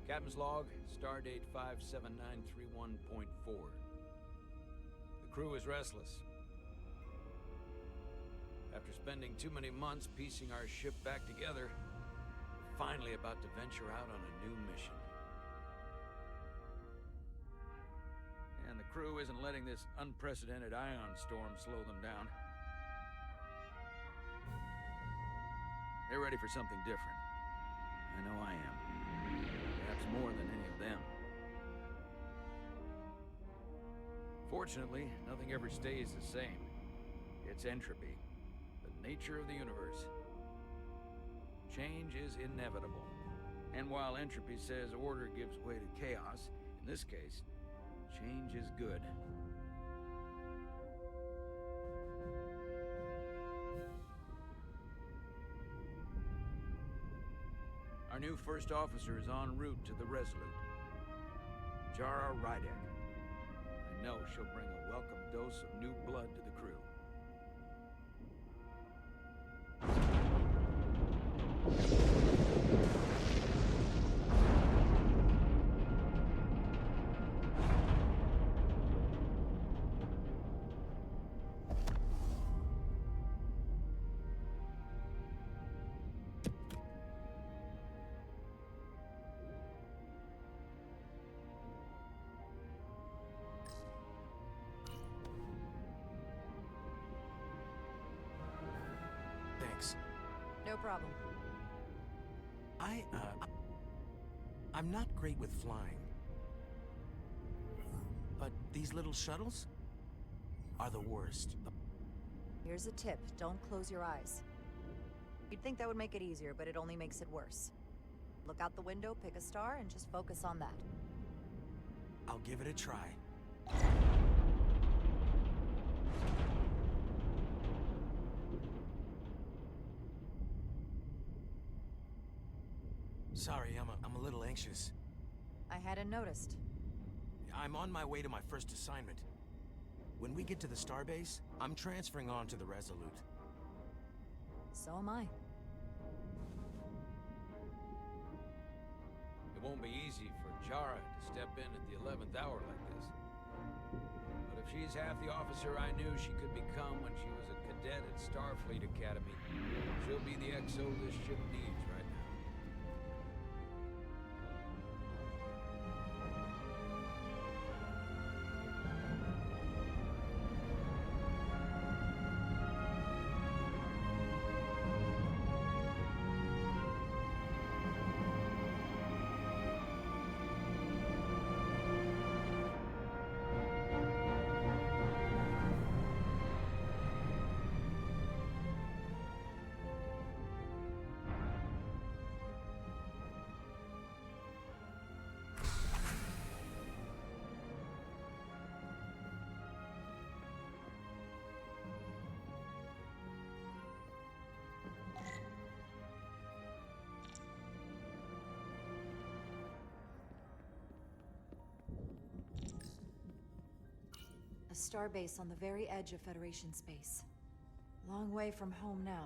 Captain's log, stardate 57931.4. The crew is restless. After spending too many months piecing our ship back together, we're finally about to venture out on a new mission. And the crew isn't letting this unprecedented ion storm slow them down. They're ready for something different. I know I am. Perhaps more than any of them. Fortunately, nothing ever stays the same. It's entropy, the nature of the universe. Change is inevitable. And while entropy says order gives way to chaos, in this case, change is good. Our new first officer is en route to the Resolute. Jara Rydek. I know she'll bring a welcome dose of new blood to the crew. Thanks. No problem. I'm not great with flying. But these little shuttles are the worst. Here's a tip. Don't close your eyes. You'd think that would make it easier, but it only makes it worse. Look out the window, pick a star, and just focus on that. I'll give it a try. Sorry, I'm a little anxious. I hadn't noticed. I'm on my way to my first assignment. When we get to the starbase, I'm transferring on to the Resolute. So am I. It won't be easy for Jara to step in at the 11th hour like this. But if she's half the officer I knew she could become when she was a cadet at Starfleet Academy, she'll be the XO this ship needs right now. A starbase on the very edge of Federation space. Long way from home now.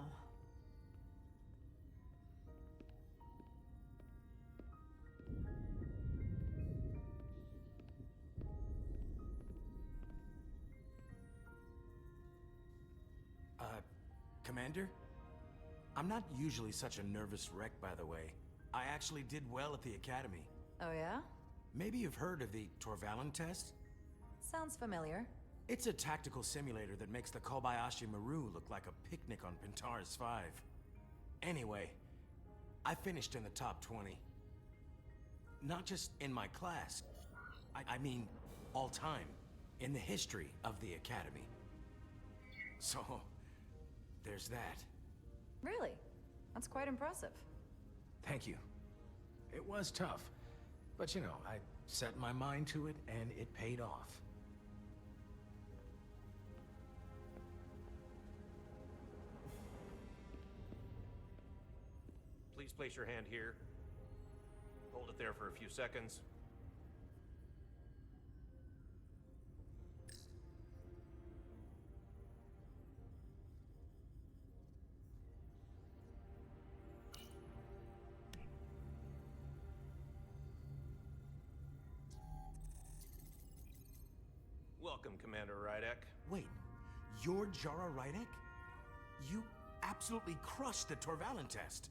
Commander? I'm not usually such a nervous wreck, by the way. I actually did well at the Academy. Oh yeah? Maybe you've heard of the Torvalin test? Sounds familiar. It's a tactical simulator that makes the Kobayashi Maru look like a picnic on Pentaris 5. Anyway, I finished in the top 20. Not just in my class. I mean, all time. In the history of the Academy. So, there's that. Really? That's quite impressive. Thank you. It was tough. But you know, I set my mind to it and it paid off. Please place your hand here. Hold it there for a few seconds. Welcome, Commander Rydek. Wait, you're Jara Rydek? You absolutely crushed the Torvalin test.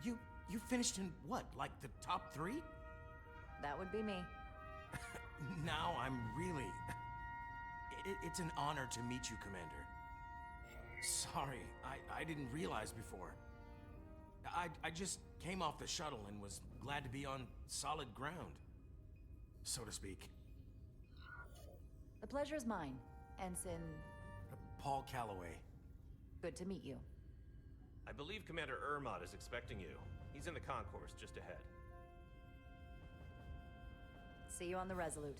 You finished in what, like the top 3? That would be me. Now I'm really... It's an honor to meet you, Commander. Sorry, I didn't realize before. I just came off the shuttle and was glad to be on solid ground, so to speak. The pleasure's mine, Ensign. Paul Calloway. Good to meet you. I believe Commander Ermot is expecting you. He's in the concourse just ahead. See you on the Resolute.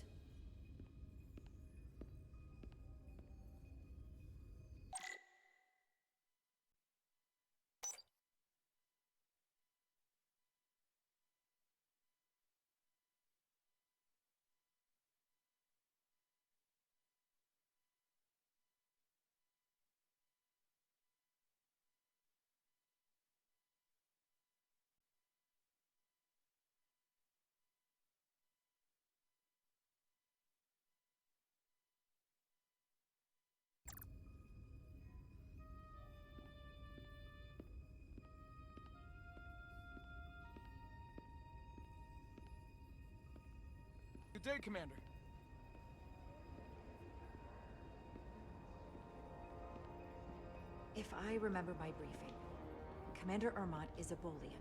Good day, Commander. If I remember my briefing, Commander Ermot is a Bolian,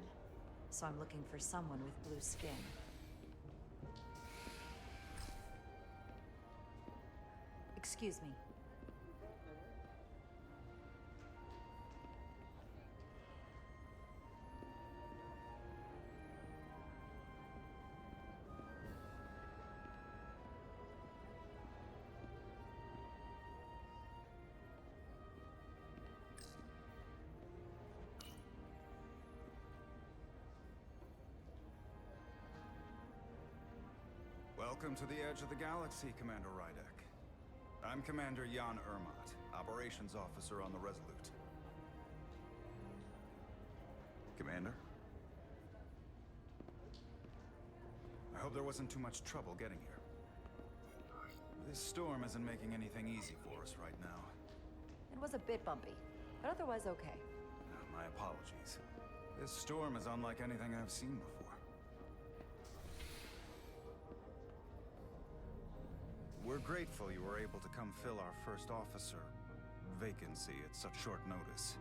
so I'm looking for someone with blue skin. Excuse me. Welcome to the edge of the galaxy, Commander Rydek. I'm Commander Jan Ermot, Operations Officer on the Resolute. Commander? I hope there wasn't too much trouble getting here. This storm isn't making anything easy for us right now. It was a bit bumpy, but otherwise okay. My apologies. This storm is unlike anything I've seen before. We're grateful you were able to come fill our first officer vacancy at such short notice.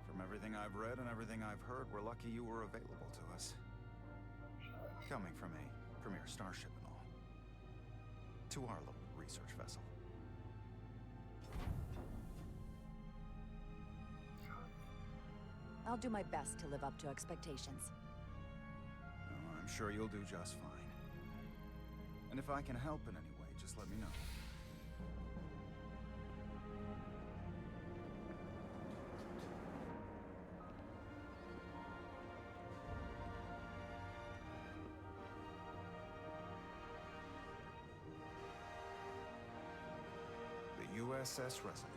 From everything I've read and everything I've heard, we're lucky you were available to us. Coming from a premier starship and all. To our little research vessel. I'll do my best to live up to expectations. Oh, I'm sure you'll do just fine. And if I can help in any way, just let me know. The USS Resolute.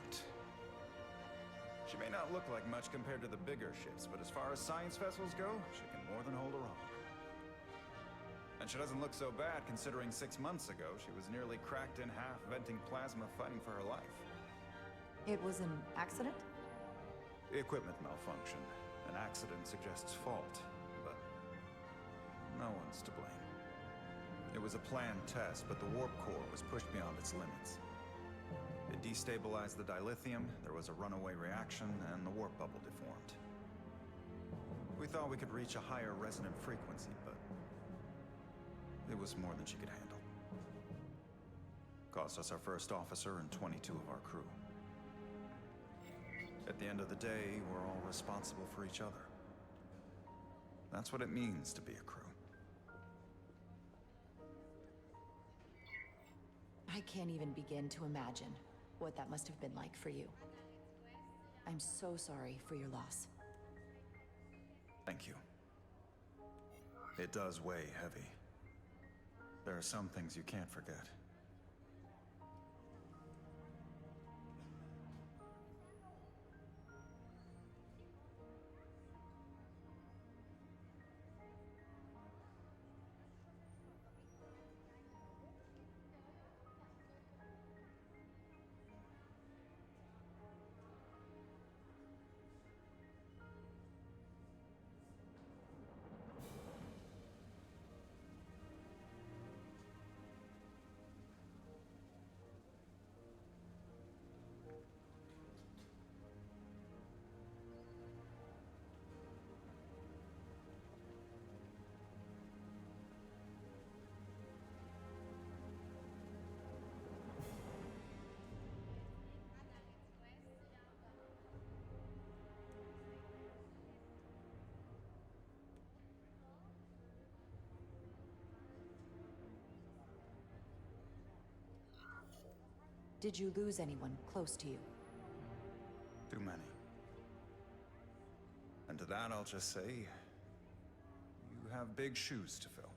She may not look like much compared to the bigger ships, but as far as science vessels go, she can more than hold her own. And she doesn't look so bad, considering 6 months ago, she was nearly cracked in half, venting plasma, fighting for her life. It was an accident? Equipment malfunction. An accident suggests fault, but no one's to blame. It was a planned test, but the warp core was pushed beyond its limits. It destabilized the dilithium, there was a runaway reaction, and the warp bubble deformed. We thought we could reach a higher resonant frequency, but it was more than she could handle. Cost us our first officer and 22 of our crew. At the end of the day, we're all responsible for each other. That's what it means to be a crew. I can't even begin to imagine what that must have been like for you. I'm so sorry for your loss. Thank you. It does weigh heavy. There are some things you can't forget. Did you lose anyone close to you? Too many. And to that I'll just say, you have big shoes to fill.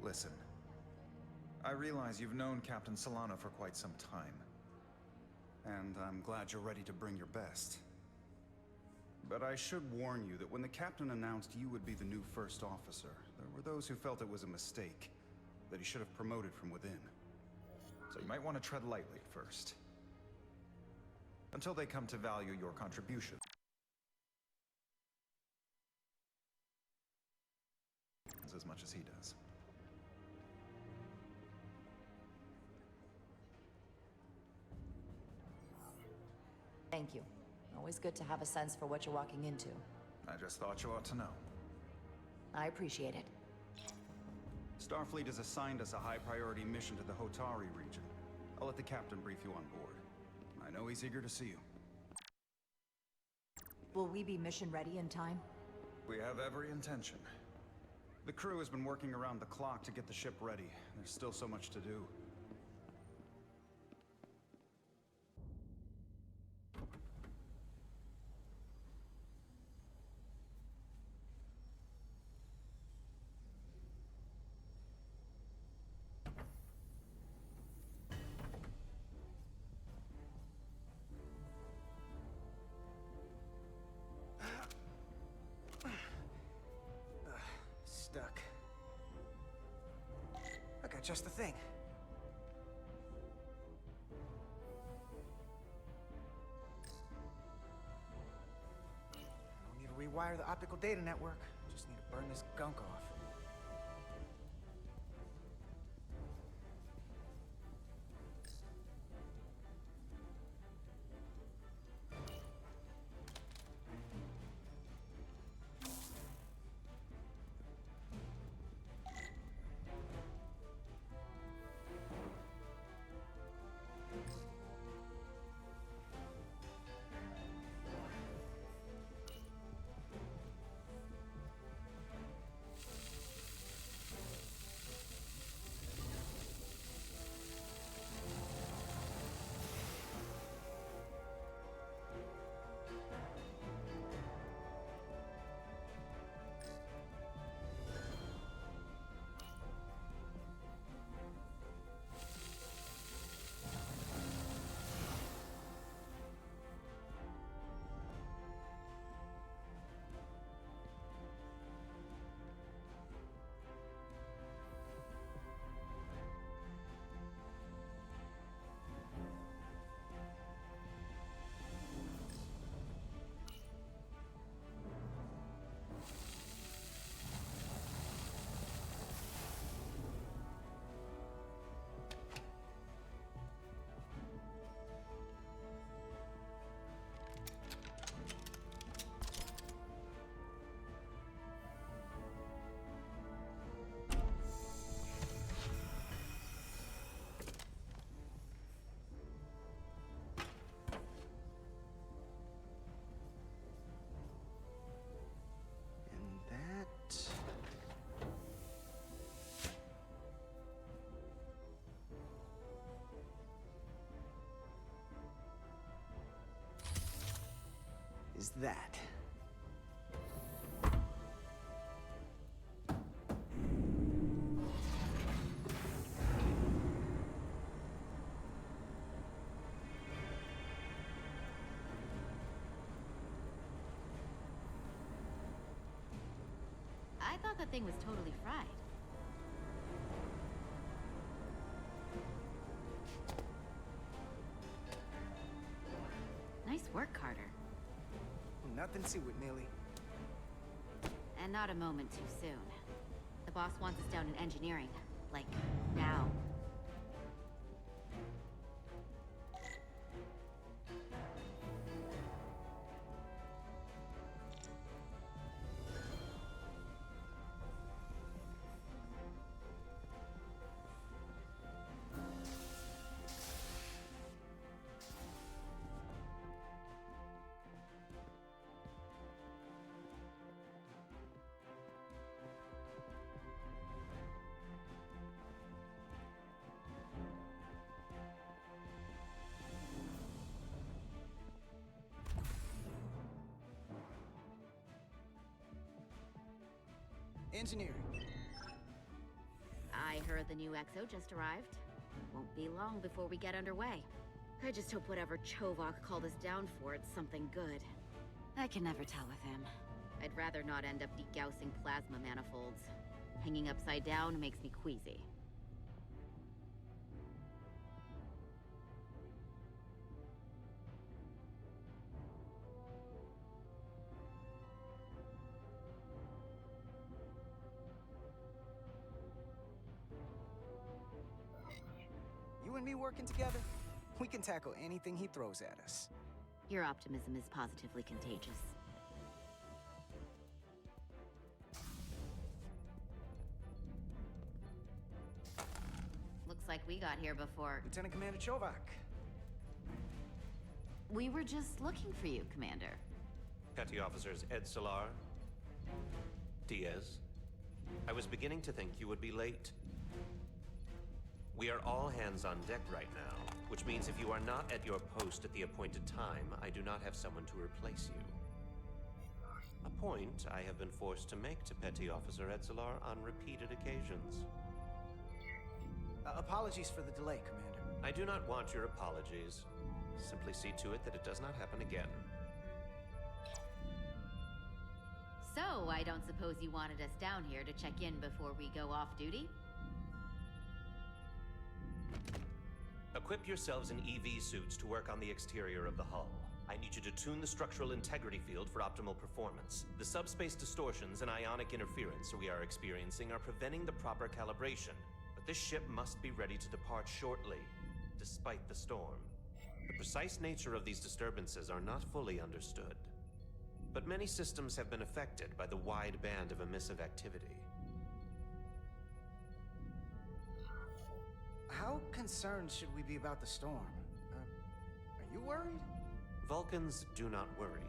Listen, I realize you've known Captain Solana for quite some time. And I'm glad you're ready to bring your best. But I should warn you that when the captain announced you would be the new first officer, there were those who felt it was a mistake, that he should have promoted from within. So you might want to tread lightly at first. Until they come to value your contribution. As much as he does. Thank you. Always good to have a sense for what you're walking into. I just thought you ought to know. I appreciate it. Starfleet has assigned us a high-priority mission to the Hotari region. I'll let the captain brief you on board. I know he's eager to see you. Will we be mission ready in time? We have every intention. The crew has been working around the clock to get the ship ready. There's still so much to do. Stuck. I got just the thing. I don't need to rewire the optical data network. Just need to burn this gunk off. Is that. I thought that thing was totally fried. Nice work, Carter. Nothing to it, Millie. And not a moment too soon. The boss wants us down in engineering. Like, now. Engineering. I heard the new XO just arrived. Won't be long before we get underway. I just hope whatever Chovak called us down for, it's something good. I can never tell with him. I'd rather not end up degaussing plasma manifolds. Hanging upside down makes me queasy. You and me working together, we can tackle anything he throws at us. Your optimism is positively contagious. Looks like we got here before... Lieutenant Commander Chovak. We were just looking for you, Commander. Petty Officers Ed Solar, Diaz. I was beginning to think you would be late. We are all hands on deck right now, which means if you are not at your post at the appointed time, I do not have someone to replace you. A point I have been forced to make to Petty Officer Edzelar on repeated occasions. Apologies for the delay, Commander. I do not want your apologies. Simply see to it that it does not happen again. So, I don't suppose you wanted us down here to check in before we go off duty? Equip yourselves in EV suits to work on the exterior of the hull. I need you to tune the structural integrity field for optimal performance. The subspace distortions and ionic interference we are experiencing are preventing the proper calibration. But this ship must be ready to depart shortly, despite the storm. The precise nature of these disturbances are not fully understood. But many systems have been affected by the wide band of emissive activity. How concerned should we be about the storm? Are you worried? Vulcans do not worry.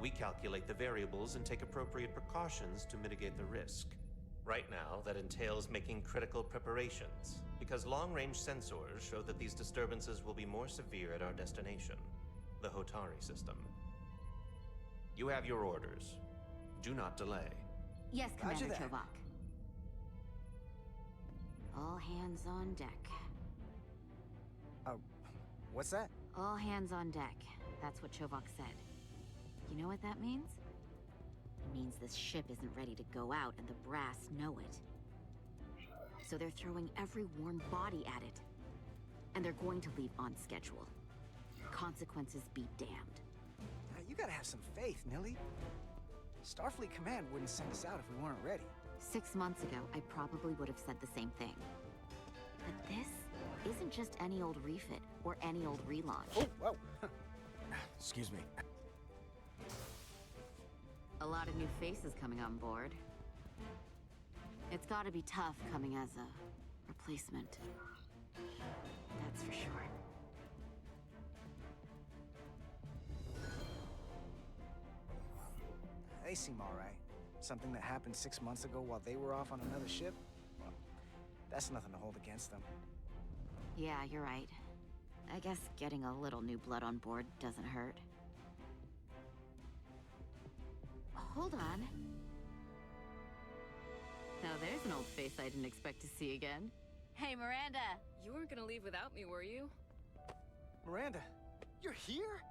We calculate the variables and take appropriate precautions to mitigate the risk. Right now, that entails making critical preparations, because long-range sensors show that these disturbances will be more severe at our destination, the Hotari system. You have your orders. Do not delay. Yes, Roger Commander that. Chovak. All hands on deck. What's that? All hands on deck. That's what Chovak said. You know what that means? It means this ship isn't ready to go out and the brass know it. So they're throwing every warm body at it. And they're going to leave on schedule. Consequences be damned. You gotta have some faith, Millie. Starfleet Command wouldn't send us out if we weren't ready. 6 months ago, I probably would have said the same thing. But this isn't just any old refit or any old relaunch. Oh, whoa. Excuse me. A lot of new faces coming on board. It's gotta be tough coming as a replacement. That's for sure. They seem all right. Something that happened 6 months ago while they were off on another ship? Well, that's nothing to hold against them. Yeah, you're right. I guess getting a little new blood on board doesn't hurt. Hold on. Now there's an old face I didn't expect to see again. Hey, Miranda! You weren't gonna leave without me, were you? Miranda, you're here?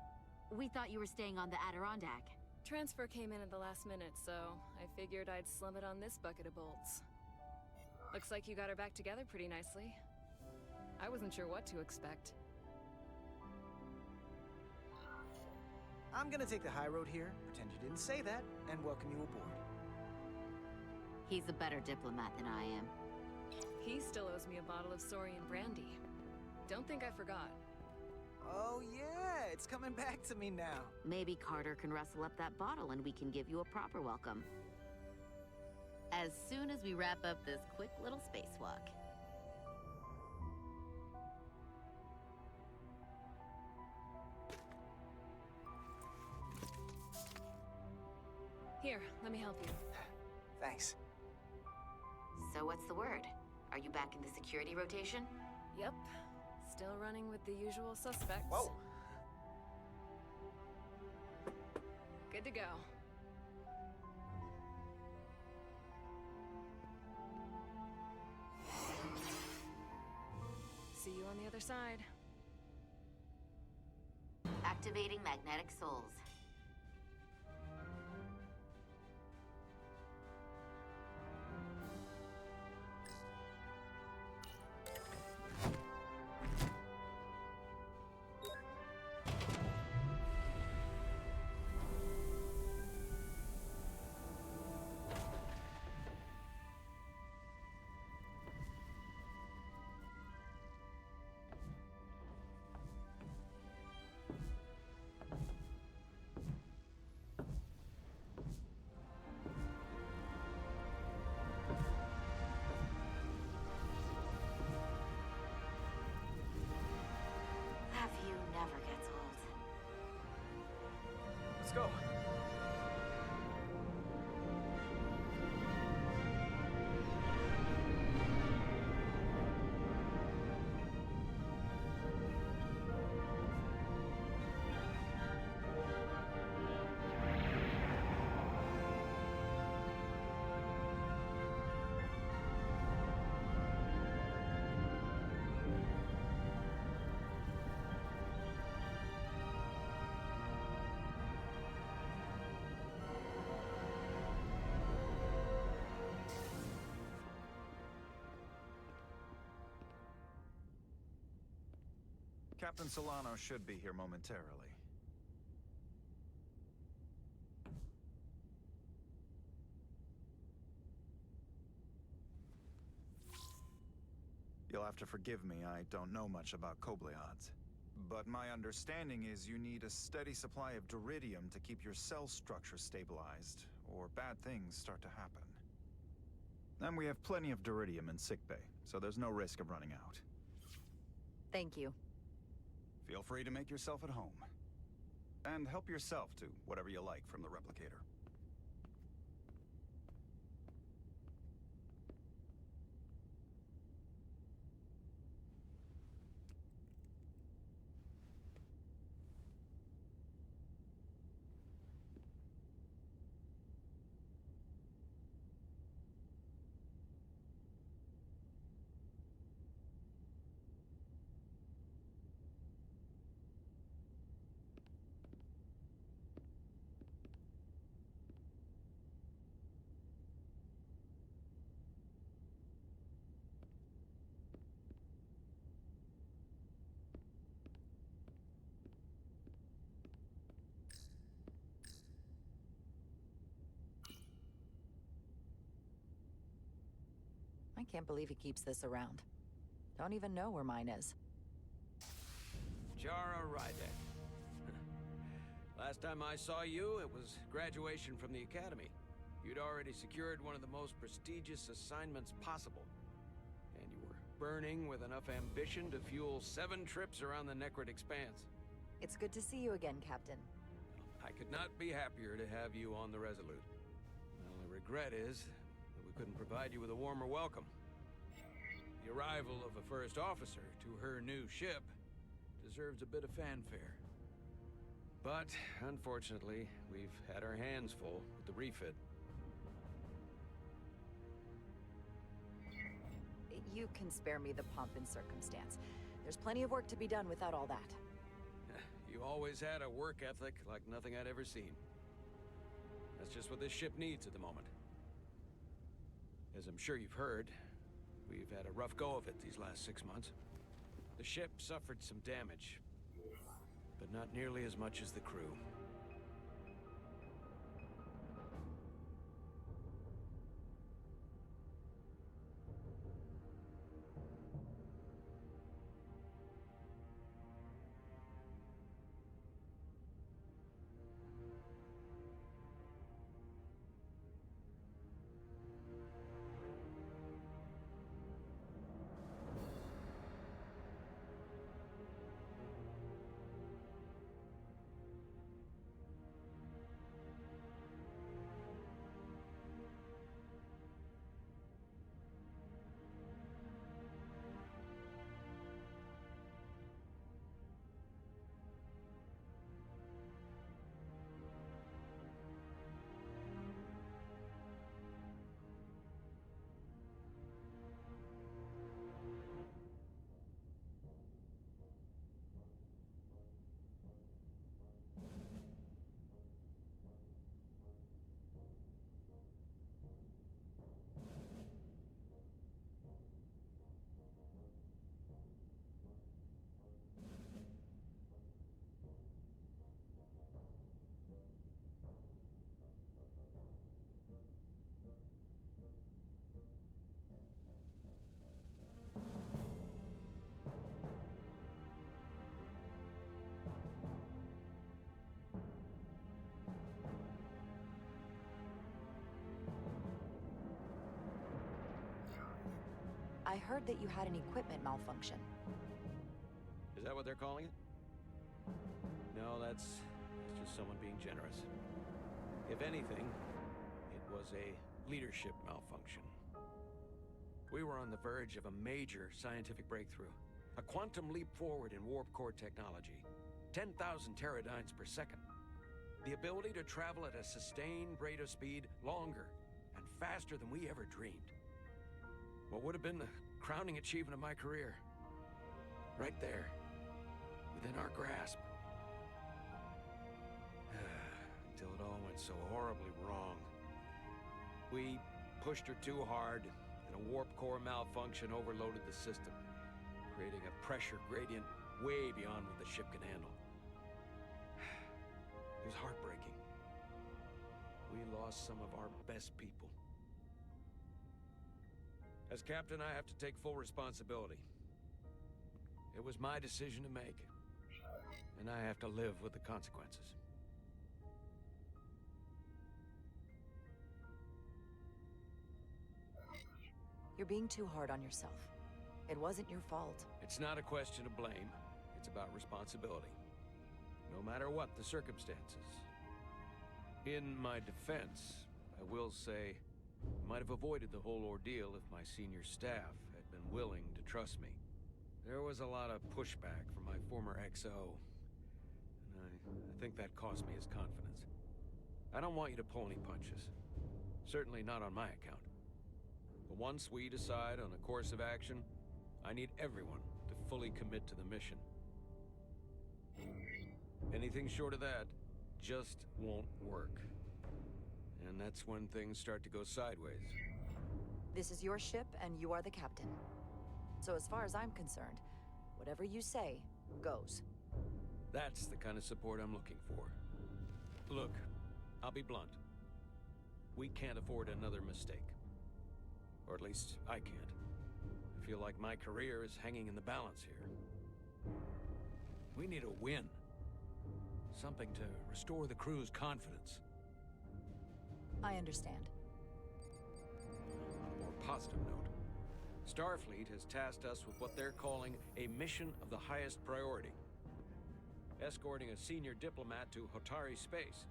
We thought you were staying on the Adirondack. Transfer came in at the last minute, so I figured I'd slum it on this bucket of bolts. Looks like you got her back together pretty nicely. I wasn't sure what to expect. I'm gonna take the high road here, pretend you didn't say that, and welcome you aboard. He's a better diplomat than I am. He still owes me a bottle of Saurian brandy. Don't think I forgot. Oh yeah, it's coming back to me now. Maybe Carter can rustle up that bottle and we can give you a proper welcome. As soon as we wrap up this quick little spacewalk. Here, let me help you. Thanks. So what's the word? Are you back in the security rotation? Yep. Still running with the usual suspects. Whoa! Good to go. other side. Activating magnetic souls. That view never gets old. Let's go. Captain Solano should be here momentarily. You'll have to forgive me, I don't know much about Kobleods. But my understanding is you need a steady supply of duridium to keep your cell structure stabilized, or bad things start to happen. And we have plenty of duridium in sickbay, so there's no risk of running out. Thank you. Feel free to make yourself at home. And help yourself to whatever you like from the replicator. I can't believe he keeps this around. Don't even know where mine is. Jara Rydek. Last time I saw you, it was graduation from the Academy. You'd already secured one of the most prestigious assignments possible. And you were burning with enough ambition to fuel 7 trips around the Necrid Expanse. It's good to see you again, Captain. I could not be happier to have you on the Resolute. The only regret is that we couldn't provide you with a warmer welcome. The arrival of a first officer to her new ship deserves a bit of fanfare. But, unfortunately, we've had our hands full with the refit. You can spare me the pomp and circumstance. There's plenty of work to be done without all that. You always had a work ethic like nothing I'd ever seen. That's just what this ship needs at the moment. As I'm sure you've heard, we've had a rough go of it these last 6 months. The ship suffered some damage, but not nearly as much as the crew. heard that you had an equipment malfunction. Is that what they're calling it? No, that's just someone being generous. If anything, it was a leadership malfunction. We were on the verge of a major scientific breakthrough. A quantum leap forward in warp core technology. 10,000 teradynes per second. The ability to travel at a sustained rate of speed longer and faster than we ever dreamed. What would have been the crowning achievement of my career. Right there. Within our grasp. Until it all went so horribly wrong. We pushed her too hard, and a warp core malfunction overloaded the system, creating a pressure gradient way beyond what the ship can handle. It was heartbreaking. We lost some of our best people. As captain, I have to take full responsibility. It was my decision to make, and I have to live with the consequences. You're being too hard on yourself. It wasn't your fault. It's not a question of blame. It's about responsibility. No matter what the circumstances. In my defense, I will say, I might have avoided the whole ordeal if my senior staff had been willing to trust me. There was a lot of pushback from my former XO, and I think that cost me his confidence. I don't want you to pull any punches. Certainly not on my account. But once we decide on a course of action, I need everyone to fully commit to the mission. Anything short of that just won't work. And that's when things start to go sideways. This is your ship, and you are the captain. So as far as I'm concerned, whatever you say, goes. That's the kind of support I'm looking for. Look, I'll be blunt. We can't afford another mistake. Or at least, I can't. I feel like my career is hanging in the balance here. We need a win. Something to restore the crew's confidence. I understand. On a more positive note, Starfleet has tasked us with what they're calling a mission of the highest priority. Escorting a senior diplomat to Hotari space.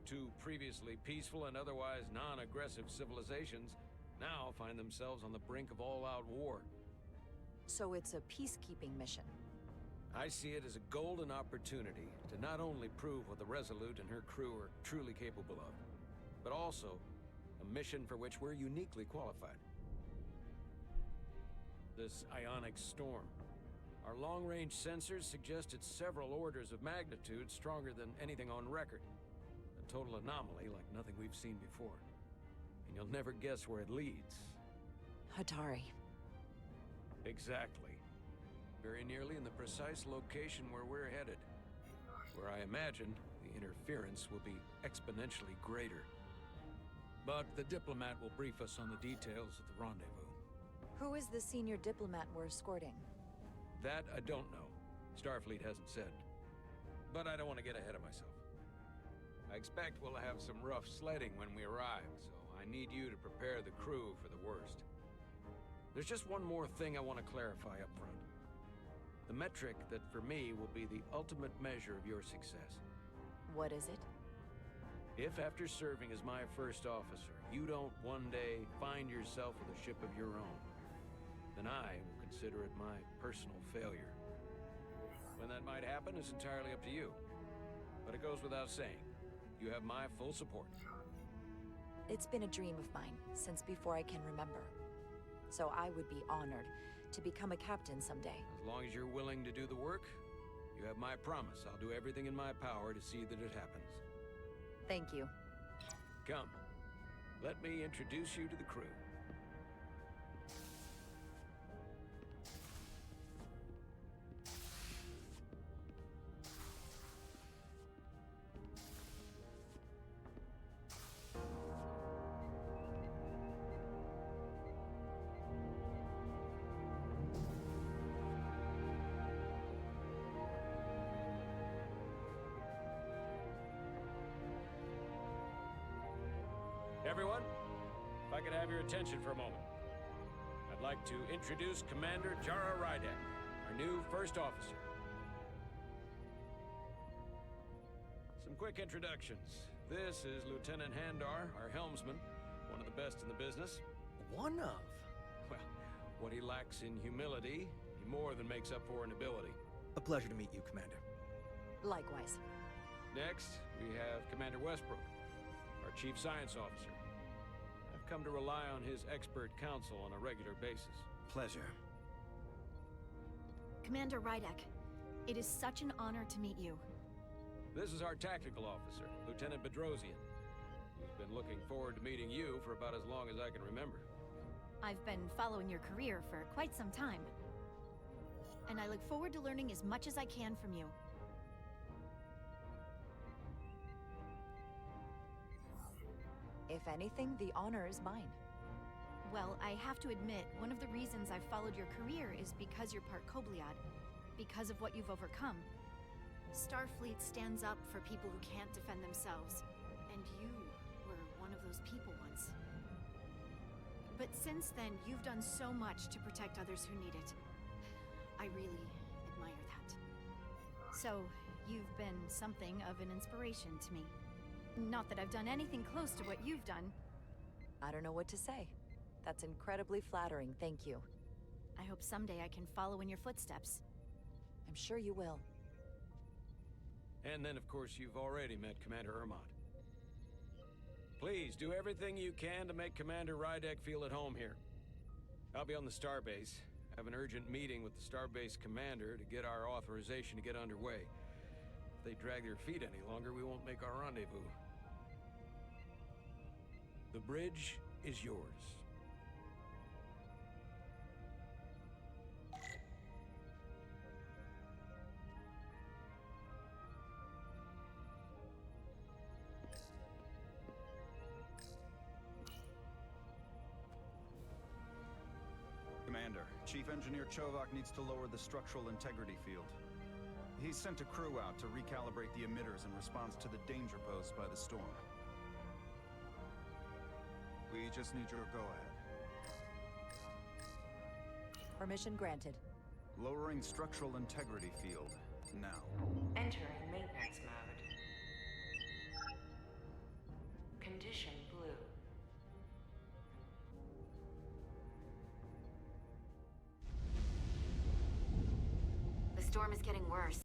Two previously peaceful and otherwise non-aggressive civilizations now find themselves on the brink of all-out war. So it's a peacekeeping mission. I see it as a golden opportunity to not only prove what the Resolute and her crew are truly capable of, but also a mission for which we're uniquely qualified. This ionic storm. Our long-range sensors suggest it's several orders of magnitude stronger than anything on record. A total anomaly like nothing we've seen before. And you'll never guess where it leads. Hatari. Exactly. Very nearly in the precise location where we're headed. Where I imagine the interference will be exponentially greater. But the diplomat will brief us on the details at the rendezvous. Who is the senior diplomat we're escorting? That I don't know. Starfleet hasn't said. But I don't want to get ahead of myself. I expect we'll have some rough sledding when we arrive, so I need you to prepare the crew for the worst. There's just one more thing I want to clarify up front. The metric that for me will be the ultimate measure of your success. What is it? If after serving as my first officer, you don't one day find yourself with a ship of your own, then I will consider it my personal failure. When that might happen is entirely up to you. But it goes without saying, you have my full support. It's been a dream of mine since before I can remember. So I would be honored to become a captain someday. As long as you're willing to do the work, you have my promise. I'll do everything in my power to see that it happens. Thank you. Come, let me introduce you to the crew. Everyone, if I could have your attention for a moment. I'd like to introduce Commander Jara Rydek, our new first officer. Some quick introductions. This is Lieutenant Handar, our helmsman, one of the best in the business. One of? Well, what he lacks in humility, he more than makes up for in ability. A pleasure to meet you, Commander. Likewise. Next, we have Commander Westbrook, our Chief Science Officer. I've come to rely on his expert counsel on a regular basis. Pleasure. Commander Rydek, it is such an honor to meet you. This is our tactical officer, Lieutenant Bedrosian. Who's been looking forward to meeting you for about as long as I can remember. I've been following your career for quite some time. And I look forward to learning as much as I can from you. If anything, the honor is mine. Well, I have to admit, one of the reasons I've followed your career is because you're part Kobliad. Because of what you've overcome. Starfleet stands up for people who can't defend themselves. And you were one of those people once. But since then, you've done so much to protect others who need it. I really admire that. So, you've been something of an inspiration to me. Not that I've done anything close to what you've done. I don't know what to say. That's incredibly flattering, thank you. I hope someday I can follow in your footsteps. I'm sure you will. And then, of course, you've already met Commander Ermont. Please, do everything you can to make Commander Rydek feel at home here. I'll be on the starbase. I have an urgent meeting with the starbase commander to get our authorization to get underway. If they drag their feet any longer, we won't make our rendezvous. The bridge is yours. Commander, Chief Engineer Chovak needs to lower the structural integrity field. He's sent a crew out to recalibrate the emitters in response to the danger posed by the storm. We just need your go-ahead. Permission granted. Lowering structural integrity field, now. Entering maintenance mode. Condition blue. The storm is getting worse.